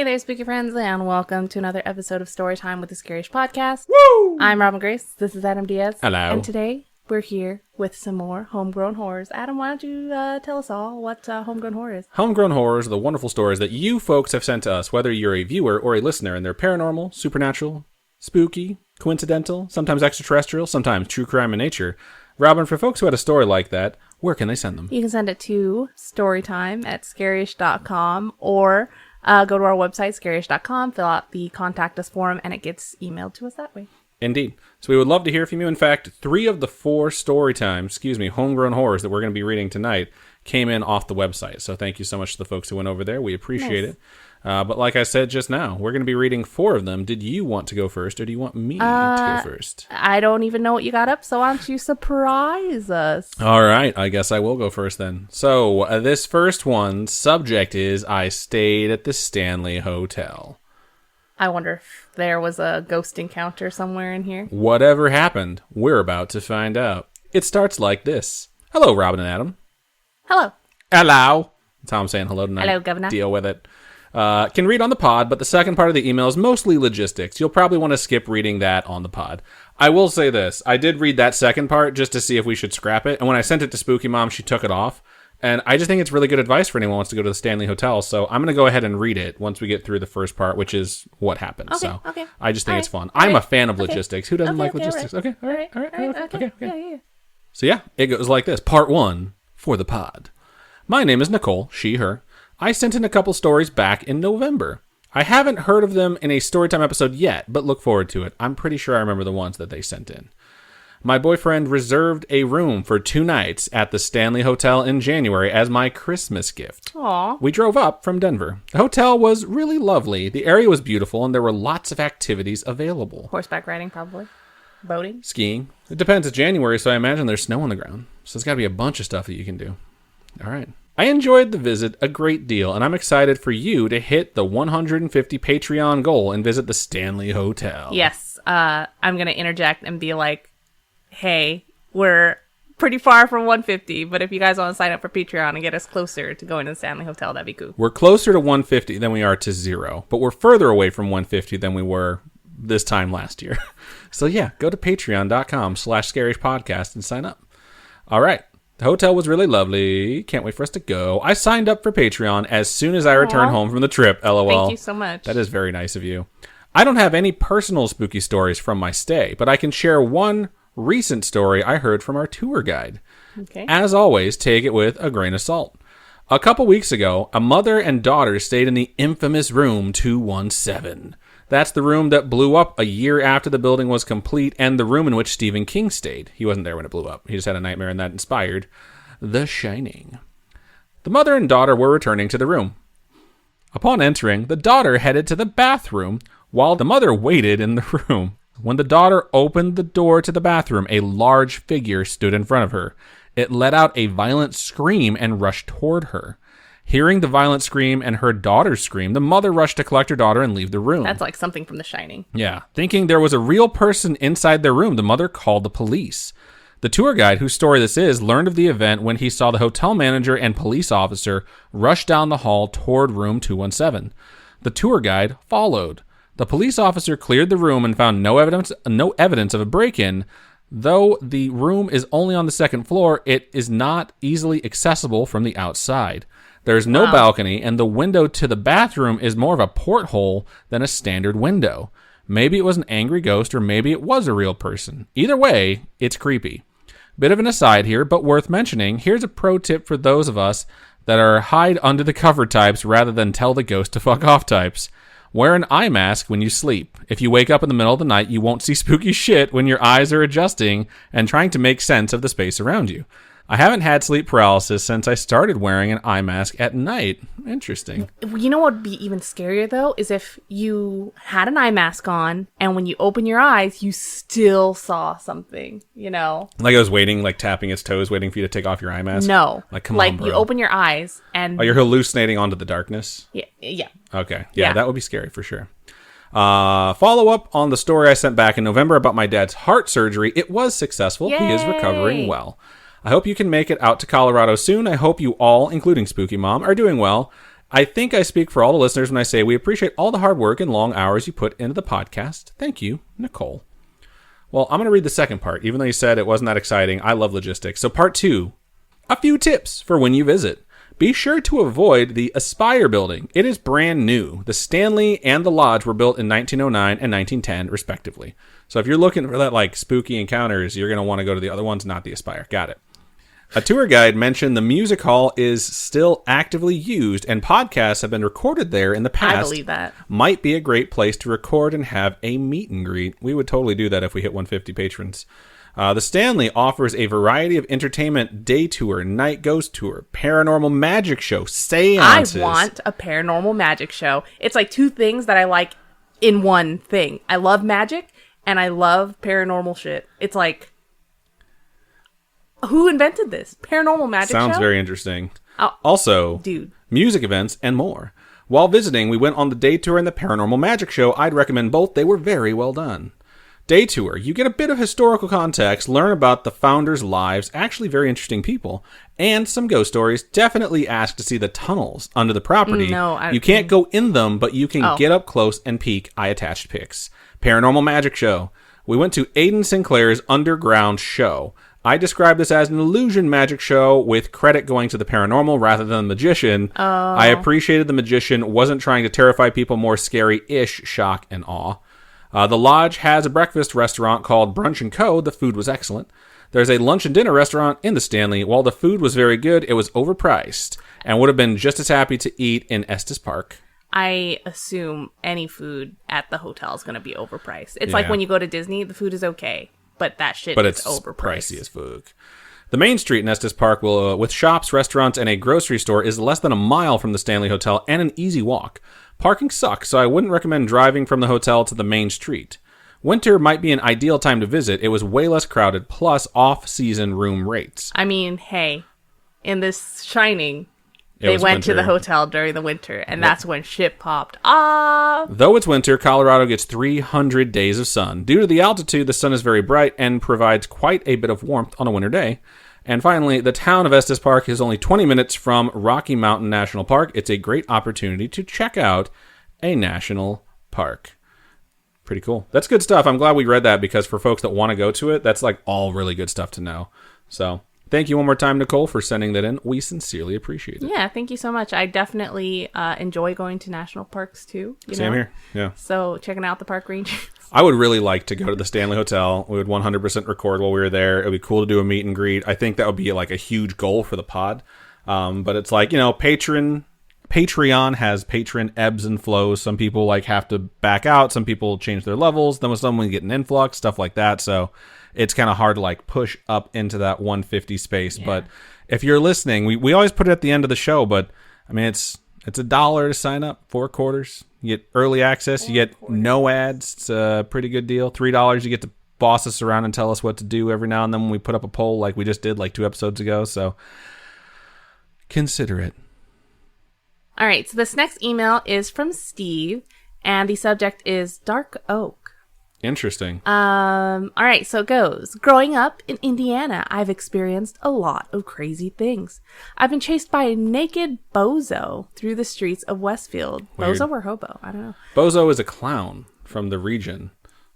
Hey there, spooky friends, and welcome to another episode of Storytime with the Scariest Podcast. Woo! I'm Robin Grace. This is Adam Diaz. Hello. And today we're here with some more homegrown horrors. Adam, why don't you tell us all what homegrown horror is? Homegrown horrors are the wonderful stories that you folks have sent to us, whether you're a viewer or a listener, and they're paranormal, supernatural, spooky, coincidental, sometimes extraterrestrial, sometimes true crime in nature. Robin, for folks who had a story like that, where can they send them? You can send it to storytime@scariest.com or go to our website, scariest.com, fill out the contact us form, and it gets emailed to us that way. Indeed. So we would love to hear from you. In fact, 3 of the 4 homegrown horrors that we're going to be reading tonight came in off the website. So thank you so much to the folks who went over there. We appreciate it. But like I said just now, we're going to be reading 4 of them. Did you want to go first, or do you want me to go first? I don't even know what you got up, so why don't you surprise us? All right, I guess I will go first then. So this first one, subject is, I stayed at the Stanley Hotel. I wonder if there was a ghost encounter somewhere in here. Whatever happened, we're about to find out. It starts like this. Hello, Robin and Adam. Hello. Hello. That's how I'm saying hello tonight. Hello, Governor. Deal with it. Can read on the pod, but the second part of the email is mostly logistics. You'll probably want to skip reading that on the pod. I will say this. I did read that second part just to see if we should scrap it. And when I sent it to Spooky Mom, she took it off. And I just think it's really good advice for anyone who wants to go to the Stanley Hotel. So I'm going to go ahead and read it once we get through the first part, which is what happened. Okay. I just think it's fun. I'm a fan of logistics. Who doesn't like logistics? Right. Okay. All right. Okay. Yeah. So yeah, it goes like this. Part 1 for the pod. My name is Nicole, she, her. I sent in a couple stories back in November. I haven't heard of them in a Storytime episode yet, but look forward to it. I'm pretty sure I remember the ones that they sent in. My boyfriend reserved a room for 2 nights at the Stanley Hotel in January as my Christmas gift. Aw. We drove up from Denver. The hotel was really lovely. The area was beautiful, and there were lots of activities available. Horseback riding, probably. Boating. Skiing. It depends. It's January, so I imagine there's snow on the ground. So there's got to be a bunch of stuff that you can do. All right. I enjoyed the visit a great deal, and I'm excited for you to hit the 150 Patreon goal and visit the Stanley Hotel. Yes. I'm going to interject and be like, hey, we're pretty far from 150, but if you guys want to sign up for Patreon and get us closer to going to the Stanley Hotel, that'd be cool. We're closer to 150 than we are to 0, but we're further away from 150 than we were this time last year. So yeah, go to patreon.com/scarishpodcast and sign up. All right. The hotel was really lovely. Can't wait for us to go. I signed up for Patreon as soon as I returned home from the trip. LOL. Thank you so much. That is very nice of you. I don't have any personal spooky stories from my stay, but I can share one recent story I heard from our tour guide. Okay. As always, take it with a grain of salt. A couple weeks ago, a mother and daughter stayed in the infamous room 217. That's the room that blew up a year after the building was complete, and the room in which Stephen King stayed. He wasn't there when it blew up. He just had a nightmare, and that inspired The Shining. The mother and daughter were returning to the room. Upon entering, the daughter headed to the bathroom, while the mother waited in the room. When the daughter opened the door to the bathroom, a large figure stood in front of her. It let out a violent scream and rushed toward her. Hearing the violent scream and her daughter's scream, the mother rushed to collect her daughter and leave the room. That's like something from The Shining. Yeah. Thinking there was a real person inside their room, the mother called the police. The tour guide, whose story this is, learned of the event when he saw the hotel manager and police officer rush down the hall toward room 217. The tour guide followed. The police officer cleared the room and found no evidence of a break-in. Though the room is only on the 2nd floor, it is not easily accessible from the outside. There's no balcony, and the window to the bathroom is more of a porthole than a standard window. Maybe it was an angry ghost, or maybe it was a real person. Either way, it's creepy. Bit of an aside here, but worth mentioning. Here's a pro tip for those of us that are hide under the cover types rather than tell the ghost to fuck off types. Wear an eye mask when you sleep. If you wake up in the middle of the night, you won't see spooky shit when your eyes are adjusting and trying to make sense of the space around you. I haven't had sleep paralysis since I started wearing an eye mask at night. Interesting. You know what would be even scarier, though, is if you had an eye mask on, and when you open your eyes, you still saw something, you know? Like I was waiting, like tapping its toes, waiting for you to take off your eye mask? No. Like, come on, bro. You open your eyes, and... Oh, you're hallucinating onto the darkness? Yeah. Okay. Yeah, that would be scary for sure. Follow up on the story I sent back in November about my dad's heart surgery. It was successful. Yay! He is recovering well. I hope you can make it out to Colorado soon. I hope you all, including Spooky Mom, are doing well. I think I speak for all the listeners when I say we appreciate all the hard work and long hours you put into the podcast. Thank you, Nicole. Well, I'm going to read the second part. Even though you said it wasn't that exciting, I love logistics. So part 2, a few tips for when you visit. Be sure to avoid the Aspire building. It is brand new. The Stanley and the Lodge were built in 1909 and 1910, respectively. So if you're looking for that like spooky encounters, you're going to want to go to the other ones, not the Aspire. Got it. A tour guide mentioned the music hall is still actively used and podcasts have been recorded there in the past. I believe that. Might be a great place to record and have a meet and greet. We would totally do that if we hit 150 patrons. The Stanley offers a variety of entertainment: day tour, night ghost tour, paranormal magic show, seances. I want a paranormal magic show. It's like 2 things that I like in one thing. I love magic and I love paranormal shit. It's like, who invented this? Paranormal magic show? Sounds very interesting. Oh, also, dude. Music events and more. While visiting, we went on the day tour and the paranormal magic show. I'd recommend both. They were very well done. Day tour. You get a bit of historical context, learn about the founders' lives, actually very interesting people, and some ghost stories. Definitely ask to see the tunnels under the property. You can't go in them, but you can get up close and peek. I attached pics. Paranormal magic show. We went to Aidan Sinclair's underground show. I describe this as an illusion magic show with credit going to the paranormal rather than the magician. I appreciated the magician wasn't trying to terrify people, more scary-ish shock and awe. The Lodge has a breakfast restaurant called Brunch & Co. The food was excellent. There's a lunch and dinner restaurant in the Stanley. While the food was very good, it was overpriced and would have been just as happy to eat in Estes Park. I assume any food at the hotel is going to be overpriced. It's like when you go to Disney, the food is okay, but that shit is overpriced. Pricey as fuck. The main street in Estes Park, with shops, restaurants, and a grocery store, is less than a mile from the Stanley Hotel and an easy walk. Parking sucks, so I wouldn't recommend driving from the hotel to the main street. Winter might be an ideal time to visit. It was way less crowded, plus off-season room rates. I mean, hey, in this Shining, they went to the hotel during the winter, and that's when shit popped off. Though it's winter, Colorado gets 300 days of sun. Due to the altitude, the sun is very bright and provides quite a bit of warmth on a winter day. And finally, the town of Estes Park is only 20 minutes from Rocky Mountain National Park. It's a great opportunity to check out a national park. Pretty cool. That's good stuff. I'm glad we read that because for folks that want to go to it, that's like all really good stuff to know. So thank you one more time, Nicole, for sending that in. We sincerely appreciate it. Yeah, thank you so much. I definitely enjoy going to national parks too. Same here. Yeah. So checking out the park ranger. I would really like to go to the Stanley Hotel. We would 100% record while we were there. It would be cool to do a meet and greet. I think that would be like a huge goal for the pod. But it's like, Patreon has patron ebbs and flows. Some people like have to back out. Some people change their levels. Then with someone get an influx, stuff like that. So it's kind of hard to like push up into that 150 space. Yeah. But if you're listening, we always put it at the end of the show, but I mean, it's $1 to sign up, 4 quarters. You get early access. You get no ads. It's a pretty good deal. $3, you get to boss us around and tell us what to do every now and then when we put up a poll like we just did like 2 episodes ago. So consider it. All right. So this next email is from Steve, and the subject is Dark Oak. Interesting. All right, so it goes. Growing up in Indiana, I've experienced a lot of crazy things. I've been chased by a naked bozo through the streets of Westfield. Weird. Bozo or hobo? I don't know. Bozo is a clown from the region.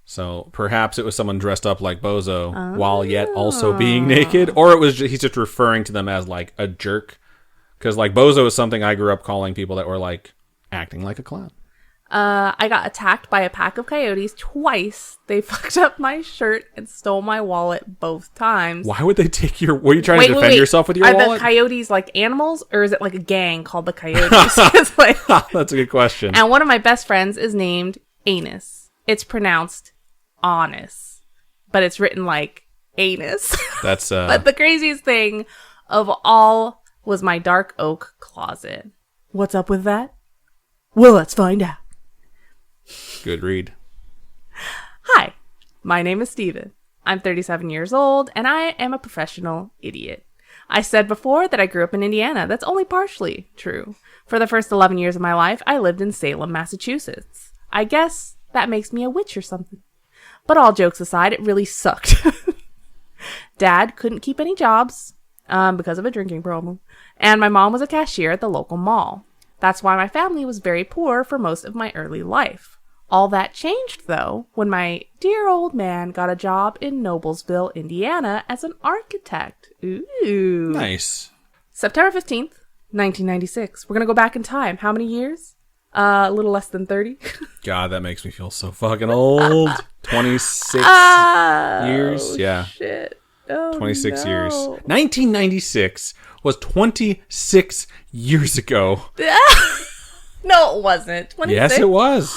So perhaps it was someone dressed up like Bozo while yet also being naked. Or it was he's just referring to them as like a jerk. Because like Bozo is something I grew up calling people that were like acting like a clown. I got attacked by a pack of coyotes twice. They fucked up my shirt and stole my wallet both times. Why would they take your... Were you trying to defend yourself with your wallet? Are the coyotes like animals, or is it like a gang called the Coyotes? It's like, that's a good question. And one of my best friends is named Anus. It's pronounced Honest, but it's written like anus. That's But the craziest thing of all was my dark oak closet. What's up with that? Well, let's find out. Good read. Hi, my name is Steven. I'm 37 years old, and I am a professional idiot. I said before that I grew up in Indiana. That's only partially true. For the first 11 years of my life, I lived in Salem, Massachusetts. I guess that makes me a witch or something. But all jokes aside, it really sucked. Dad couldn't keep any jobs because of a drinking problem, and my mom was a cashier at the local mall. That's why my family was very poor for most of my early life. All that changed, though, when my dear old man got a job in Noblesville, Indiana as an architect. Ooh. Nice. September 15th, 1996. We're going to go back in time. How many years? A little less than 30. God, that makes me feel so fucking old. 26 years? Yeah. Shit. Oh, 26 no. years. 1996 was 26 years ago. No, it wasn't. 26? Yes, it was.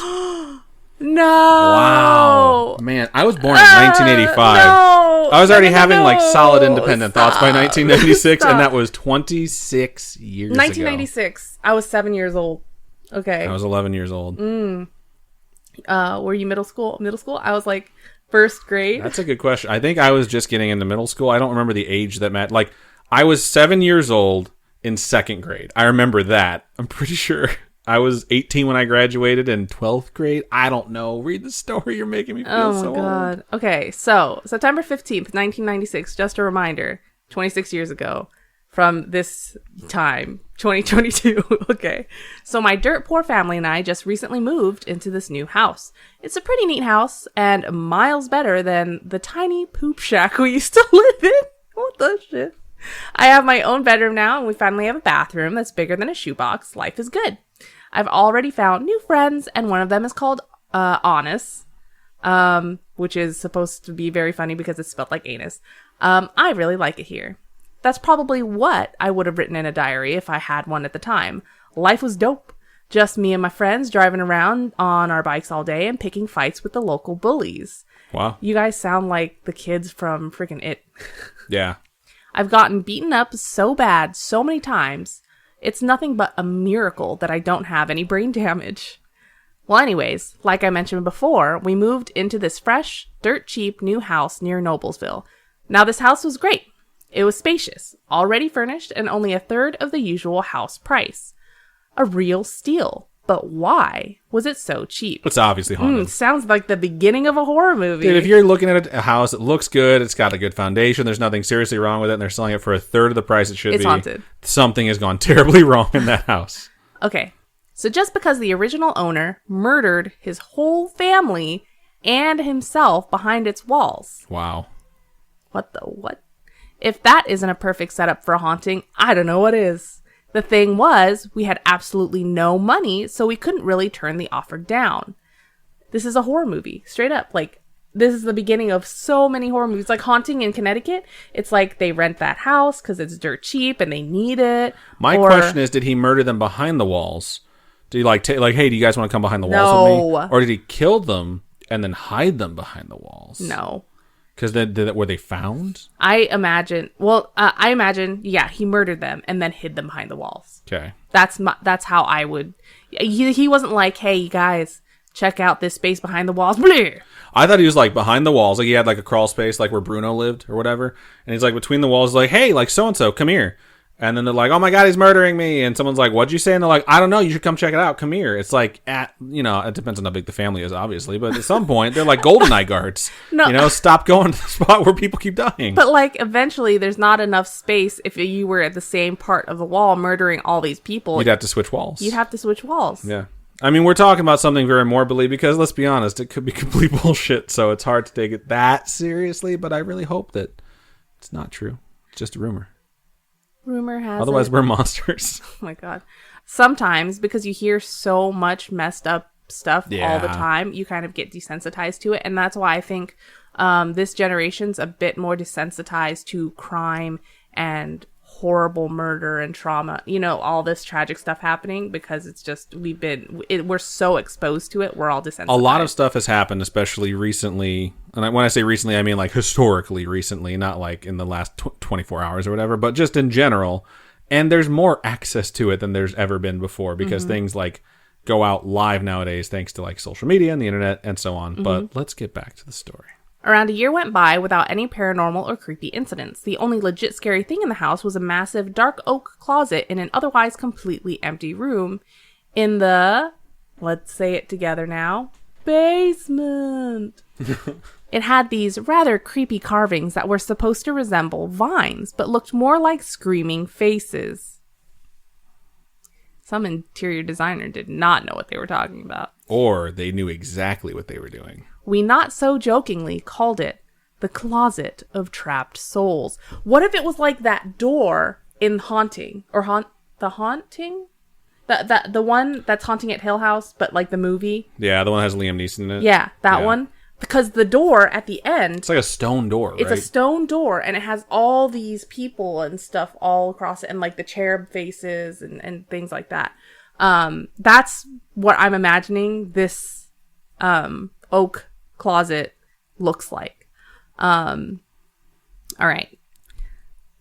No. Wow. Man, I was born in 1985. No. I was already No. having like solid independent thoughts by 1996, Stop. and that was 26 years 1996. I was 7 years old. Okay. ago. I was 11 years old. Were you middle school? Middle school? I was like first grade. That's a good question. I think I was just getting into middle school. I don't remember the age that mattered. Like, I was 7 years old in second grade. I remember that. I'm pretty sure. I was 18 when I graduated in 12th grade. I don't know. Read the story. You're making me feel so Oh my god. old. Okay, so September 15th, 1996, just a reminder, 26 years ago from this time, 2022. Okay. So my dirt poor family and I just recently moved into this new house. It's a pretty neat house and miles better than the tiny poop shack we used to live in. What the shit? I have my own bedroom now and we finally have a bathroom that's bigger than a shoebox. Life is good. I've already found new friends, and one of them is called Honest, which is supposed to be very funny because it's spelled like anus. I really like it here. That's probably what I would have written in a diary if I had one at the time. Life was dope. Just me and my friends driving around on our bikes all day and picking fights with the local bullies. Wow. You guys sound like the kids from freaking It. Yeah. I've gotten beaten up so bad so many times. It's nothing but a miracle that I don't have any brain damage. Well, anyways, like I mentioned before, we moved into this fresh, dirt cheap new house near Noblesville. Now, this house was great. It was spacious, already furnished, and only a third of the usual house price. A real steal. But why was it so cheap? It's obviously haunted. Sounds like the beginning of a horror movie. Dude, if you're looking at a house that looks good, it's got a good foundation, there's nothing seriously wrong with it, and they're selling it for a third of the price it should It's be. haunted. Something has gone terribly wrong in that house. Okay, so just because the original owner murdered his whole family and himself behind its walls. Wow. What the what? If that isn't a perfect setup for a haunting, I don't know what is. The thing was, we had absolutely no money, so we couldn't really turn the offer down. This is a horror movie, straight up. Like, this is the beginning of so many horror movies. Like Haunting in Connecticut, it's like they rent that house because it's dirt cheap and they need it. My question is, did he murder them behind the walls? Did he like, hey, do you guys want to come behind the walls with me? Or did he kill them and then hide them behind the walls? No. Because were they found? I imagine, yeah, he murdered them and then hid them behind the walls. Okay. That's how I would. He wasn't like, hey, you guys, check out this space behind the walls. Blah. I thought he was like behind the walls, like he had like a crawl space, like where Bruno lived or whatever. And he's like between the walls, like, hey, like so and so, come here. And then they're like, oh my God, he's murdering me. And someone's like, what'd you say? And they're like, I don't know. You should come check it out. Come here. It's like, it depends on how big the family is, obviously. But at some point, they're like GoldenEye guards. No. Stop going to the spot where people keep dying. But like, eventually, there's not enough space if you were at the same part of the wall murdering all these people. You'd have to switch walls. You'd have to switch walls. Yeah. I mean, we're talking about something very morbidly because, let's be honest, it could be complete bullshit. So it's hard to take it that seriously. But I really hope that it's not true. It's just a rumor. Rumor has Otherwise, it. we're monsters. Oh my God. Sometimes, because you hear so much messed up stuff all the time, you kind of get desensitized to it. And that's why I think this generation's a bit more desensitized to crime and horrible murder and trauma, all this tragic stuff happening, because it's just, we're so exposed to it, we're all desensitized. A lot of stuff has happened, especially recently. And when I say recently, I mean like historically recently, not like in the last 24 hours or whatever, but just in general. And there's more access to it than there's ever been before, because things like go out live nowadays thanks to like social media and the internet and so on. But let's get back to the story. Around a year went by without any paranormal or creepy incidents. The only legit scary thing in the house was a massive dark oak closet in an otherwise completely empty room in the, let's say it together now, basement. It had these rather creepy carvings that were supposed to resemble vines, but looked more like screaming faces. Some interior designer did not know what they were talking about. Or they knew exactly what they were doing. We not so jokingly called it the Closet of Trapped Souls. What if it was like that door in Haunting? Or The Haunting? The one that's Haunting at Hill House, but like the movie? Yeah, the one that has Liam Neeson in it. Yeah, that one. Because the door at the end... It's like a stone door, right? It's a stone door, and it has all these people and stuff all across it, and like the cherub faces and things like that. That's what I'm imagining this oak closet looks like. All right.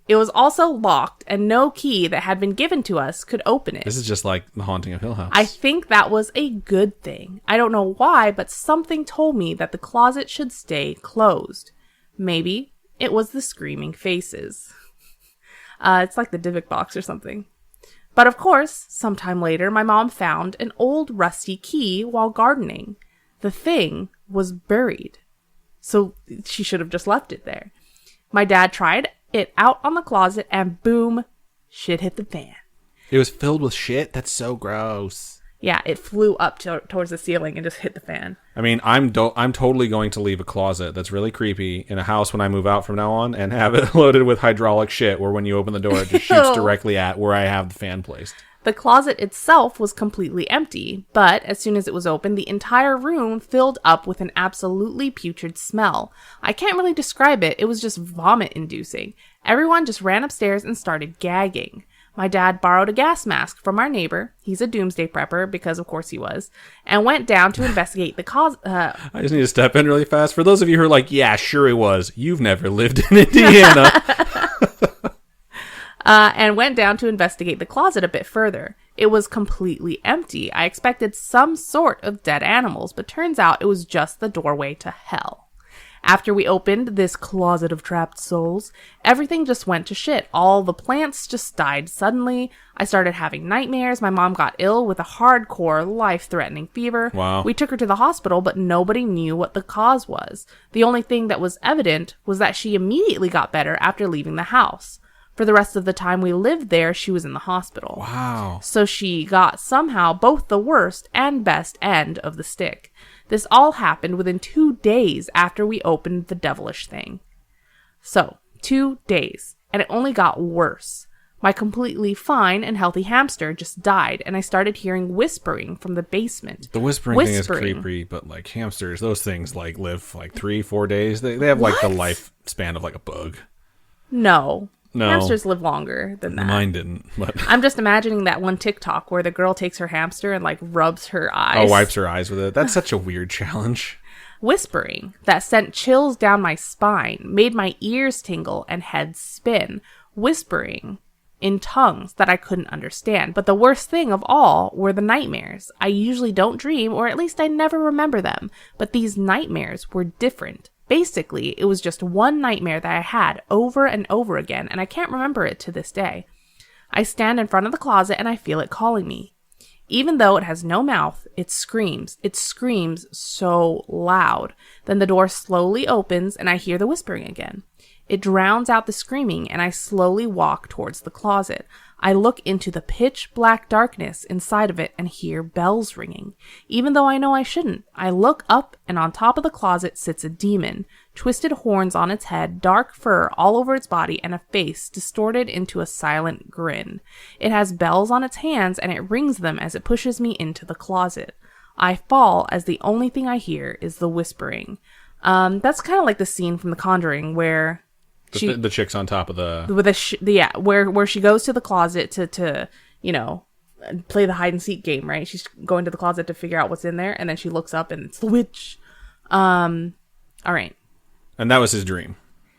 It was also locked, and no key that had been given to us could open it. This is just like The Haunting of Hill House. I think that was a good thing. I don't know why, but something told me that the closet should stay closed. Maybe it was the screaming faces. It's like the Divock box or something. But of course, sometime later, my mom found an old rusty key while gardening. The thing was buried. So she should have just left it there. My dad tried it out on the closet, and boom, shit hit the fan. It was filled with shit? That's so gross. Yeah, it flew up towards the ceiling and just hit the fan. I mean, I'm totally going to leave a closet that's really creepy in a house when I move out from now on and have it loaded with hydraulic shit where when you open the door, it just shoots directly at where I have the fan placed. The closet itself was completely empty, but as soon as it was opened, the entire room filled up with an absolutely putrid smell. I can't really describe it. It was just vomit-inducing. Everyone just ran upstairs and started gagging. My dad borrowed a gas mask from our neighbor. He's a doomsday prepper, because of course he was, and went down to investigate the cause. I just need to step in really fast. For those of you who are like, yeah, sure he was. You've never lived in Indiana. And went down to investigate the closet a bit further. It was completely empty. I expected some sort of dead animals, but turns out it was just the doorway to hell. After we opened this closet of trapped souls, everything just went to shit. All the plants just died suddenly. I started having nightmares. My mom got ill with a hardcore, life-threatening fever. Wow. We took her to the hospital, but nobody knew what the cause was. The only thing that was evident was that she immediately got better after leaving the house. For the rest of the time we lived there, she was in the hospital. Wow. So she got somehow both the worst and best end of the stick. This all happened within 2 days after we opened the devilish thing. So, 2 days, and it only got worse. My completely fine and healthy hamster just died, and I started hearing whispering from the basement. The whispering thing is creepy, but like hamsters, those things like live like 3-4 days. They have like the lifespan of like a bug. No. No. Hamsters live longer than that. Mine didn't. But I'm just imagining that one TikTok where the girl takes her hamster and like rubs her eyes. oh, wipes her eyes with it. That's such a weird challenge. Whispering that sent chills down my spine, made my ears tingle and head spin. Whispering in tongues that I couldn't understand. But the worst thing of all were the nightmares. I usually don't dream, or at least I never remember them. But these nightmares were different. Basically, it was just one nightmare that I had over and over again, and I can't remember it to this day. I stand in front of the closet and I feel it calling me. Even though it has no mouth, it screams. It screams so loud. Then the door slowly opens and I hear the whispering again. It drowns out the screaming and I slowly walk towards the closet. I look into the pitch black darkness inside of it and hear bells ringing. Even though I know I shouldn't, I look up and on top of the closet sits a demon. Twisted horns on its head, dark fur all over its body, and a face distorted into a silent grin. It has bells on its hands and it rings them as it pushes me into the closet. I fall as the only thing I hear is the whispering. That's kind of like the scene from The Conjuring where The chick's on top of the... where she goes to the closet to play the hide and seek game, right? She's going to the closet to figure out what's in there, and then she looks up and it's the witch. All right. And that was his dream.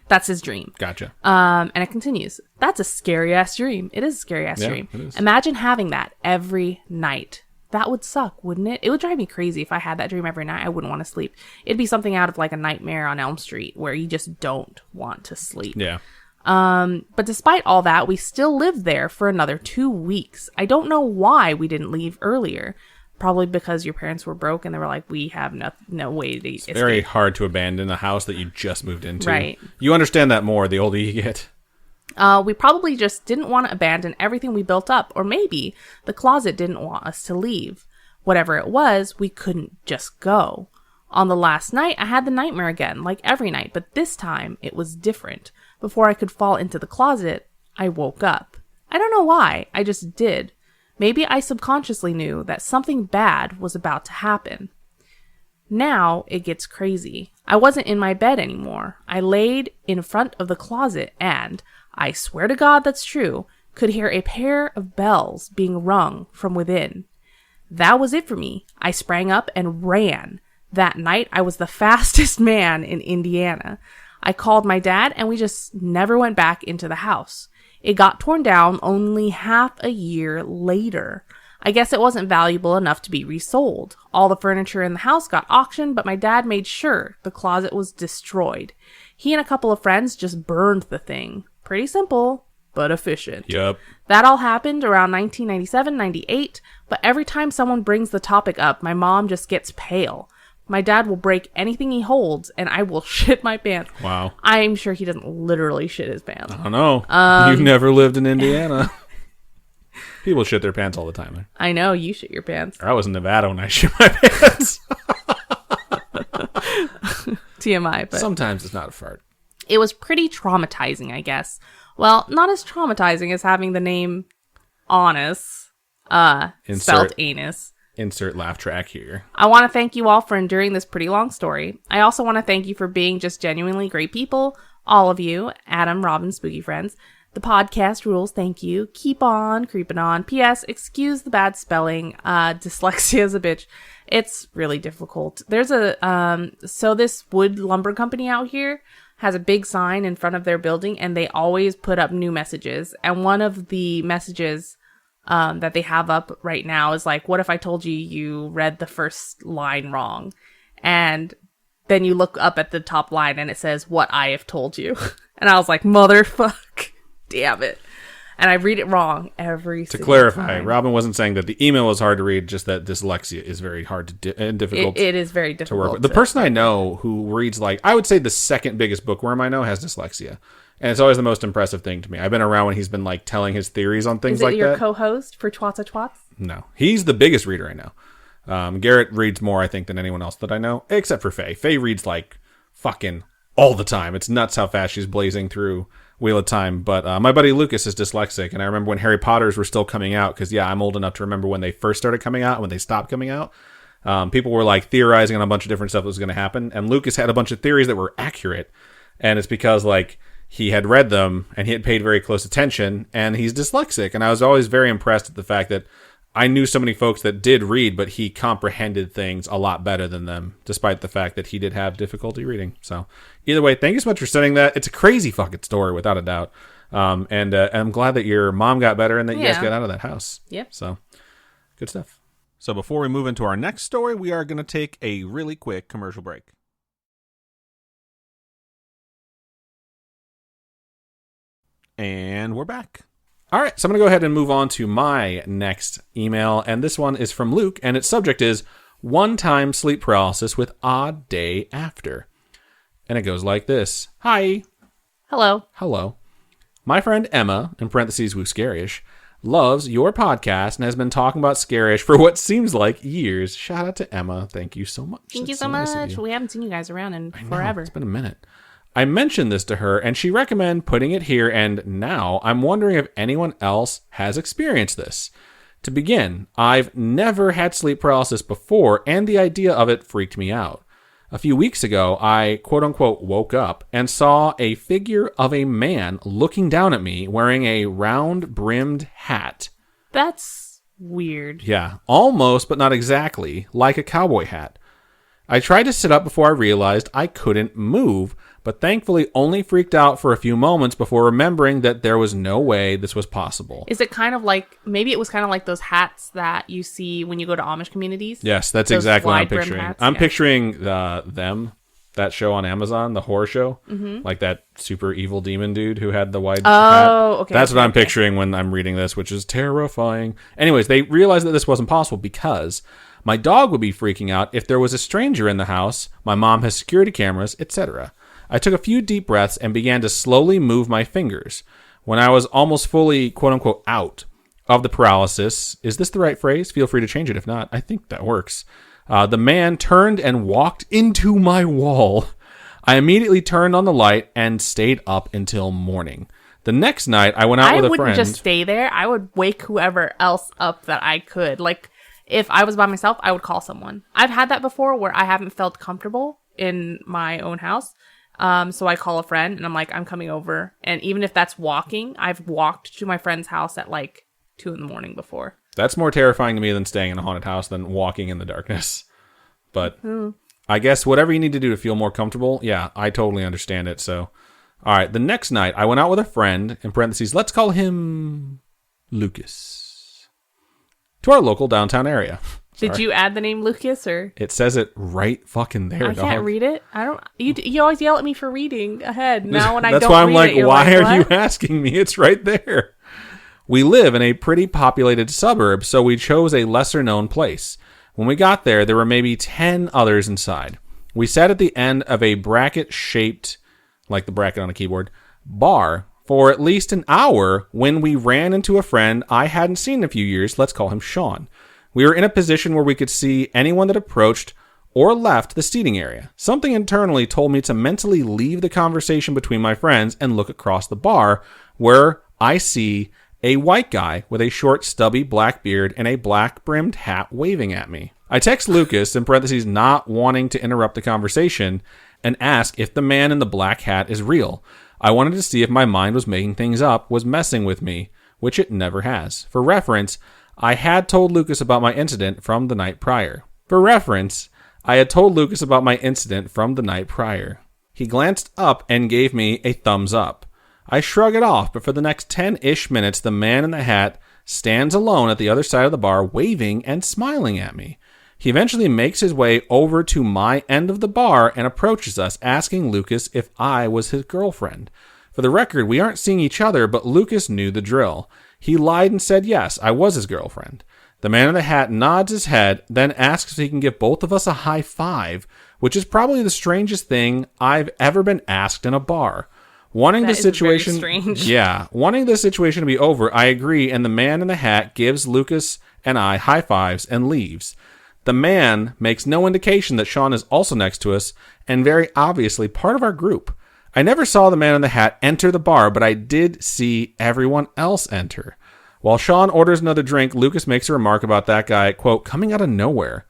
That's his dream. Gotcha. And it continues. That's a scary ass dream. It is a scary ass dream. It is. Imagine having that every night. That would suck, wouldn't it? It would drive me crazy if I had that dream every night. I wouldn't want to sleep. It'd be something out of like a Nightmare on Elm Street where you just don't want to sleep. Yeah. But despite all that, we still lived there for another 2 weeks. I don't know why we didn't leave earlier. Probably because your parents were broke and they were like, we have no way to escape. It's very hard to abandon a house that you just moved into. Right. You understand that more the older you get. We probably just didn't want to abandon everything we built up, or maybe the closet didn't want us to leave. Whatever it was, we couldn't just go. On the last night, I had the nightmare again, like every night, but this time it was different. Before I could fall into the closet, I woke up. I don't know why, I just did. Maybe I subconsciously knew that something bad was about to happen. Now it gets crazy. I wasn't in my bed anymore. I laid in front of the closet and, I swear to God that's true, could hear a pair of bells being rung from within. That was it for me. I sprang up and ran. That night, I was the fastest man in Indiana. I called my dad and we just never went back into the house. It got torn down only half a year later. I guess it wasn't valuable enough to be resold. All the furniture in the house got auctioned, but my dad made sure the closet was destroyed. He and a couple of friends just burned the thing. Pretty simple, but efficient. Yep. That all happened around 1997, 98, but every time someone brings the topic up, my mom just gets pale. My dad will break anything he holds, and I will shit my pants. Wow. I'm sure he doesn't literally shit his pants. I don't know. You've never lived in Indiana. People shit their pants all the time. I know, you shit your pants. I was in Nevada when I shit my pants. TMI, but sometimes it's not a fart. It was pretty traumatizing, I guess. Well, not as traumatizing as having the name Honest, spelled anus. Insert laugh track here. I want to thank you all for enduring this pretty long story. I also want to thank you for being just genuinely great people. All of you, Adam, Robin, Spooky Friends. The podcast rules, thank you. Keep on creeping on. P.S. Excuse the bad spelling. Dyslexia is a bitch. It's really difficult. There's so this wood lumber company out here has a big sign in front of their building, and they always put up new messages. And one of the messages that they have up right now is like, what if I told you you read the first line wrong? And then you look up at the top line and it says, what I have told you. And I was like, motherfuck, damn it. And I read it wrong every single time. To clarify, Robin wasn't saying that the email was hard to read, just that dyslexia is very hard to and difficult. It is very difficult to work with. The person I know who reads, like, I would say the second biggest bookworm I know has dyslexia. And it's always the most impressive thing to me. I've been around when he's been, like, telling his theories on things like that. Is it your co-host for Twats Twats? No. He's the biggest reader I know. Garrett reads more, I think, than anyone else that I know, except for Faye. Faye reads, like, fucking all the time. It's nuts how fast she's blazing through Wheel of Time. But my buddy Lucas is dyslexic, and I remember when Harry Potters were still coming out, because, yeah, I'm old enough to remember when they first started coming out and when they stopped coming out. People were, like, theorizing on a bunch of different stuff that was going to happen, and Lucas had a bunch of theories that were accurate, and it's because, like, he had read them, and he had paid very close attention, and he's dyslexic. And I was always very impressed at the fact that I knew so many folks that did read, but he comprehended things a lot better than them, despite the fact that he did have difficulty reading. So either way, thank you so much for sending that. It's a crazy fucking story, without a doubt. And I'm glad that your mom got better and that you guys got out of that house. Yep. So good stuff. So before we move into our next story, we are going to take a really quick commercial break. And we're back. All right, so I'm going to go ahead and move on to my next email. And this one is from Luke, and its subject is one-time sleep paralysis with odd day after. And it goes like this. Hi. Hello. Hello. My friend Emma, in parentheses woo scarish, loves your podcast and has been talking about Scarish for what seems like years. Shout out to Emma. Thank you so much. Thank you so much. We haven't seen you guys around in forever. It's been a minute. I mentioned this to her, and she recommended putting it here, and now I'm wondering if anyone else has experienced this. To begin, I've never had sleep paralysis before, and the idea of it freaked me out. A few weeks ago, I quote-unquote woke up and saw a figure of a man looking down at me wearing a round-brimmed hat. That's weird. Yeah, almost, but not exactly, like a cowboy hat. I tried to sit up before I realized I couldn't move, but thankfully only freaked out for a few moments before remembering that there was no way this was possible. Is it kind of like, maybe it was kind of like those hats that you see when you go to Amish communities? Yes, that's exactly what I'm picturing. I'm picturing them, that show on Amazon, the horror show, like that super evil demon dude who had the wide hat. Okay. That's what I'm picturing when I'm reading this, which is terrifying. Anyways, they realized that this wasn't possible because my dog would be freaking out if there was a stranger in the house, my mom has security cameras, etc. I took a few deep breaths and began to slowly move my fingers. When I was almost fully, quote unquote, out of the paralysis, is this the right phrase? Feel free to change it. If not, I think that works. The man turned and walked into my wall. I immediately turned on the light and stayed up until morning. The next night, I went out with a friend. I wouldn't just stay there. I would wake whoever else up that I could. Like, if I was by myself, I would call someone. I've had that before where I haven't felt comfortable in my own house. So I call a friend and I'm like, I'm coming over. And even if that's walking, I've walked to my friend's house at like 2 a.m. before. That's more terrifying to me than staying in a haunted house than walking in the darkness. But I guess whatever you need to do to feel more comfortable, yeah, I totally understand it. So, all right, the next night I went out with a friend, in parentheses, let's call him Lucas, to our local downtown area. Did you add the name Lucas or? It says it right fucking there. I can't read it. I don't. You always yell at me for reading ahead. Now when I don't That's why I'm read like, why are you asking me? It's right there. We live in a pretty populated suburb, so we chose a lesser known place. When we got there, there were maybe 10 others inside. We sat at the end of a bracket-shaped, like the bracket on a keyboard, bar for at least an hour when we ran into a friend I hadn't seen in a few years. Let's call him Sean. We were in a position where we could see anyone that approached or left the seating area. Something internally told me to mentally leave the conversation between my friends and look across the bar, where I see a white guy with a short, stubby black beard and a black-brimmed hat waving at me. I text Lucas, in parentheses, not wanting to interrupt the conversation, and ask if the man in the black hat is real. I wanted to see if my mind was making things up, was messing with me, which it never has. For reference, I had told Lucas about my incident from the night prior. He glanced up and gave me a thumbs up. I shrug it off, but for the next 10-ish minutes, the man in the hat stands alone at the other side of the bar, waving and smiling at me. He eventually makes his way over to my end of the bar and approaches us, asking Lucas if I was his girlfriend. For the record, we aren't seeing each other, but Lucas knew the drill. He lied and said yes, I was his girlfriend. The man in the hat nods his head, then asks if he can give both of us a high five, which is probably the strangest thing I've ever been asked in a bar. Wanting the situation to be over, I agree, and the man in the hat gives Lucas and I high fives and leaves. The man makes no indication that Sean is also next to us and very obviously part of our group. I never saw the man in the hat enter the bar, but I did see everyone else enter. While Sean orders another drink, Lucas makes a remark about that guy, quote, coming out of nowhere.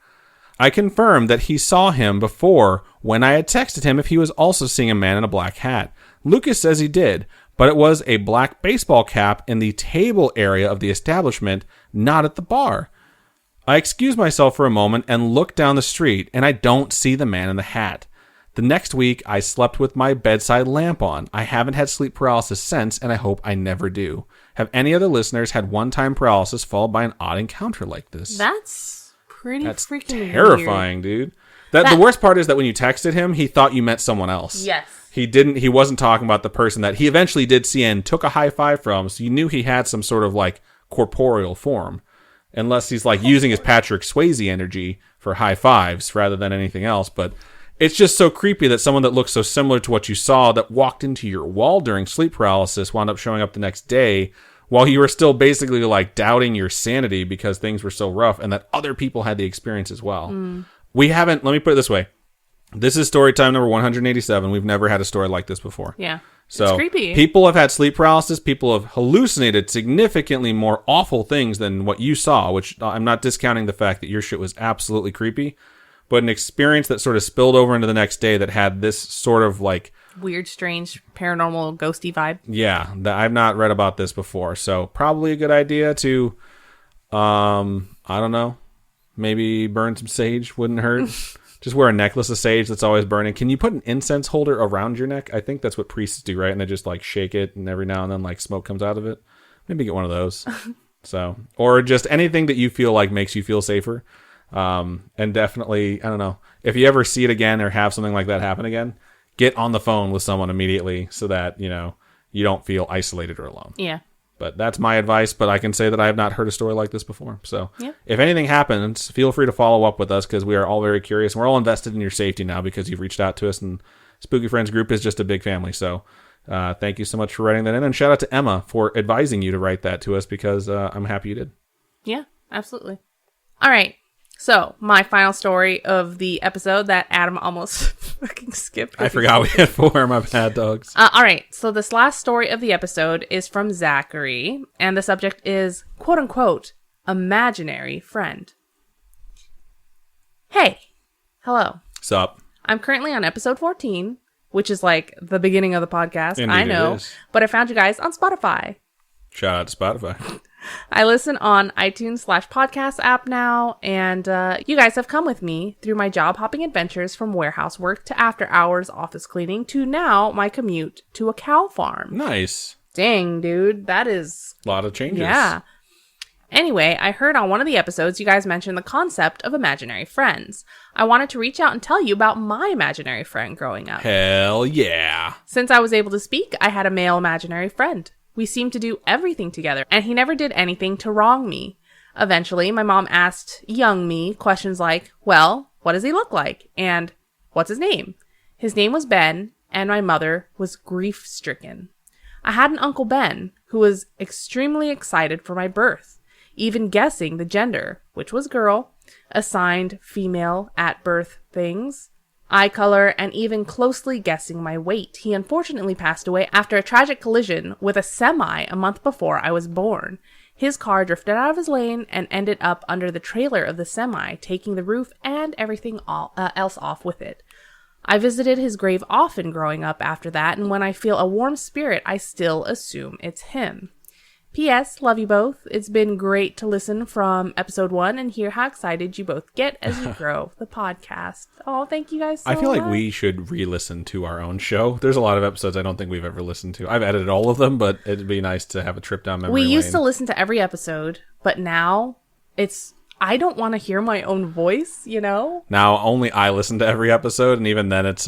I confirmed that he saw him before when I had texted him if he was also seeing a man in a black hat. Lucas says he did, but it was a black baseball cap in the table area of the establishment, not at the bar. I excuse myself for a moment and look down the street, and I don't see the man in the hat. The next week, I slept with my bedside lamp on. I haven't had sleep paralysis since, and I hope I never do. Have any other listeners had one-time paralysis followed by an odd encounter like this? That's freaking terrifying, dude. The worst part is that when you texted him, he thought you meant someone else. Yes. He wasn't talking about the person that he eventually did see and took a high five from, so you knew he had some sort of like corporeal form. Unless he's like using his Patrick Swayze energy for high fives rather than anything else. But it's just so creepy that someone that looks so similar to what you saw that walked into your wall during sleep paralysis wound up showing up the next day while you were still basically like doubting your sanity because things were so rough, and that other people had the experience as well. Let me put it this way. This is Storytime number 187. We've never had a story like this before. Yeah. So it's creepy. People have had sleep paralysis. People have hallucinated significantly more awful things than what you saw, which I'm not discounting the fact that your shit was absolutely creepy, but an experience that sort of spilled over into the next day that had this sort of like weird, strange, paranormal, ghosty vibe. Yeah, I've not read about this before. So probably a good idea to, I don't know, maybe burn some sage. Wouldn't hurt. Just wear a necklace of sage that's always burning. Can you put an incense holder around your neck? I think that's what priests do, right? And they just like shake it, and every now and then like smoke comes out of it. Maybe get one of those. So, or just anything that you feel like makes you feel safer. And definitely, I don't know, if you ever see it again or have something like that happen again, get on the phone with someone immediately so that, you know, you don't feel isolated or alone. Yeah. But that's my advice, but I can say that I have not heard a story like this before. So if anything happens, feel free to follow up with us because we are all very curious. And we're all invested in your safety now because you've reached out to us, and Spooky Friends group is just a big family. So Thank you so much for writing that in. And shout out to Emma for advising you to write that to us because I'm happy you did. Yeah, absolutely. All right. So, my final story of the episode that Adam almost fucking skipped. I forgot we had 4. My bad, dogs. All right. So, this last story of the episode is from Zachary, and the subject is, quote unquote, imaginary friend. Hey. Hello. Sup? I'm currently on episode 14, which is like the beginning of the podcast. Indeed I know. it is. But I found you guys on Spotify. Shout out to Spotify. I listen on iTunes/podcast app now, and you guys have come with me through my job hopping adventures from warehouse work to after hours office cleaning to now my commute to a cow farm. Nice. Dang, dude, that is... A lot of changes. Yeah. Anyway, I heard on one of the episodes you guys mentioned the concept of imaginary friends. I wanted to reach out and tell you about my imaginary friend growing up. Hell yeah. Since I was able to speak, I had a male imaginary friend. We seemed to do everything together, and he never did anything to wrong me. Eventually, my mom asked young me questions like, well, what does he look like? And what's his name? His name was Ben, and my mother was grief-stricken. I had an Uncle Ben, who was extremely excited for my birth, even guessing the gender, which was girl, assigned female at birth things, eye color, and even closely guessing my weight. He unfortunately passed away after a tragic collision with a semi a month before I was born. His car drifted out of his lane and ended up under the trailer of the semi, taking the roof and everything else off with it. I visited his grave often growing up after that, and when I feel a warm spirit, I still assume it's him. P.S. Love you both. It's been great to listen from episode 1 and hear how excited you both get as you grow the podcast. Oh, thank you guys so much. I feel like we should re-listen to our own show. There's a lot of episodes I don't think we've ever listened to. I've edited all of them, but it'd be nice to have a trip down memory lane. We used to listen to every episode, but now I don't want to hear my own voice, you know? Now only I listen to every episode, and even then it's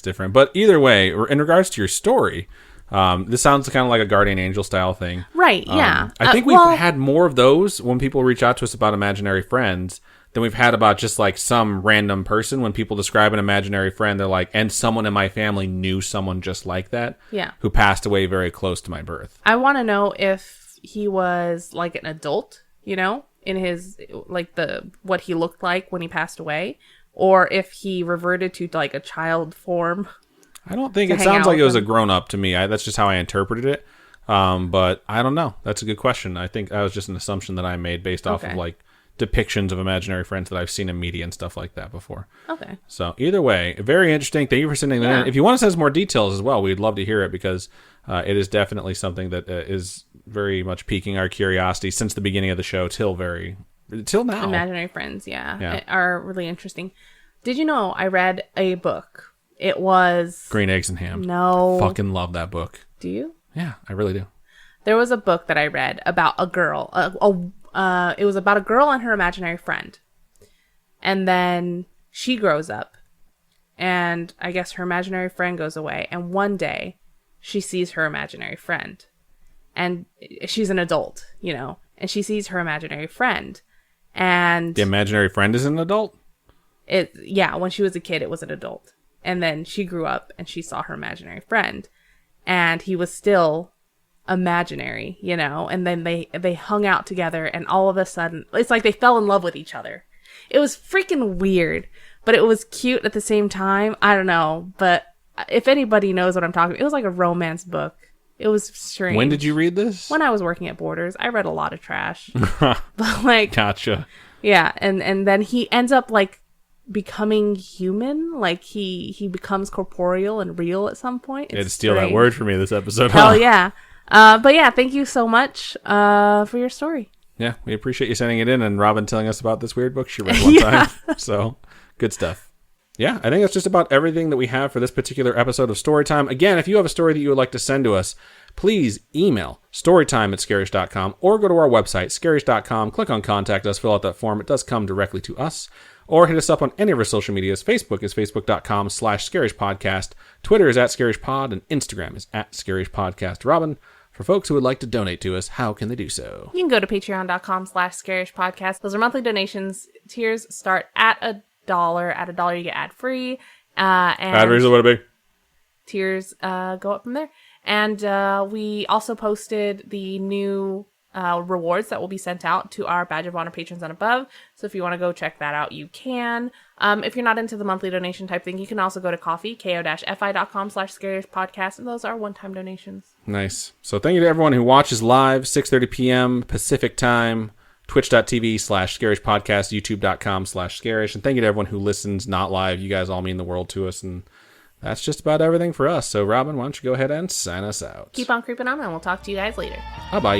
different. But either way, in regards to your story... this sounds kind of like a guardian angel style thing. Right, yeah. I think we've had more of those when people reach out to us about imaginary friends than we've had about just like some random person. When people describe an imaginary friend, they're like, and someone in my family knew someone just like that. Yeah. Who passed away very close to my birth. I want to know if he was like an adult, you know, in his, like what he looked like when he passed away, or if he reverted to like a child form. I don't think it sounds like it was a grown-up to me. That's just how I interpreted it. But I don't know. That's a good question. I think that was just an assumption that I made based off of like depictions of imaginary friends that I've seen in media and stuff like that before. Okay. So either way, very interesting. Thank you for sending that in. If you want to send us more details as well, we'd love to hear it because it is definitely something that is very much piquing our curiosity since the beginning of the show till now. Imaginary friends, are really interesting. Did you know I read a book? It was... Green Eggs and Ham. No. I fucking love that book. Do you? Yeah, I really do. There was a book that I read about a girl. It was about a girl and her imaginary friend. And then she grows up. And I guess her imaginary friend goes away. And one day, she sees her imaginary friend. And she's an adult, you know. And she sees her imaginary friend. And... The imaginary friend is an adult? When she was a kid, it was an adult. And then she grew up and she saw her imaginary friend. And he was still imaginary, you know? And then they hung out together and all of a sudden, it's like they fell in love with each other. It was freaking weird, but it was cute at the same time. I don't know. But if anybody knows what I'm talking about, it was like a romance book. It was strange. When did you read this? When I was working at Borders. I read a lot of trash. But like... Gotcha. Yeah. And then he ends up like becoming human, like he becomes corporeal and real at some point. It's steal that word for me this episode. Hell yeah. But yeah, thank you so much for your story. Yeah, we appreciate you sending it in and Robin telling us about this weird book she read one time. So good stuff. Yeah, I think that's just about everything that we have for this particular episode of Storytime. Again, if you have a story that you would like to send to us, please email storytime@scarish.com or go to our website, scarish.com, click on Contact Us, fill out that form. It does come directly to us. Or hit us up on any of our social medias. Facebook is facebook.com/scarishpodcast. Twitter is @scarishpod. And Instagram is @scarishpodcast. Robin, for folks who would like to donate to us, how can they do so? You can go to patreon.com/scarishpodcast. Those are monthly donations. Tiers start at $1. At $1 you get ad-free. Ad-free is what it be. tiers go up from there. And we also posted the new rewards that will be sent out to our Badge of Honor patrons and above. So if you want to go check that out, you can. If you're not into the monthly donation type thing, you can also go to coffee, ko-fi.com/scarishpodcast, and those are one-time donations. Nice. So thank you to everyone who watches live, 6:30 p.m. Pacific time, twitch.tv/scarishpodcast, youtube.com/scarish. And thank you to everyone who listens not live. You guys all mean the world to us, and that's just about everything for us. So Robin, why don't you go ahead and sign us out? Keep on creeping on, and we'll talk to you guys later. Bye-bye.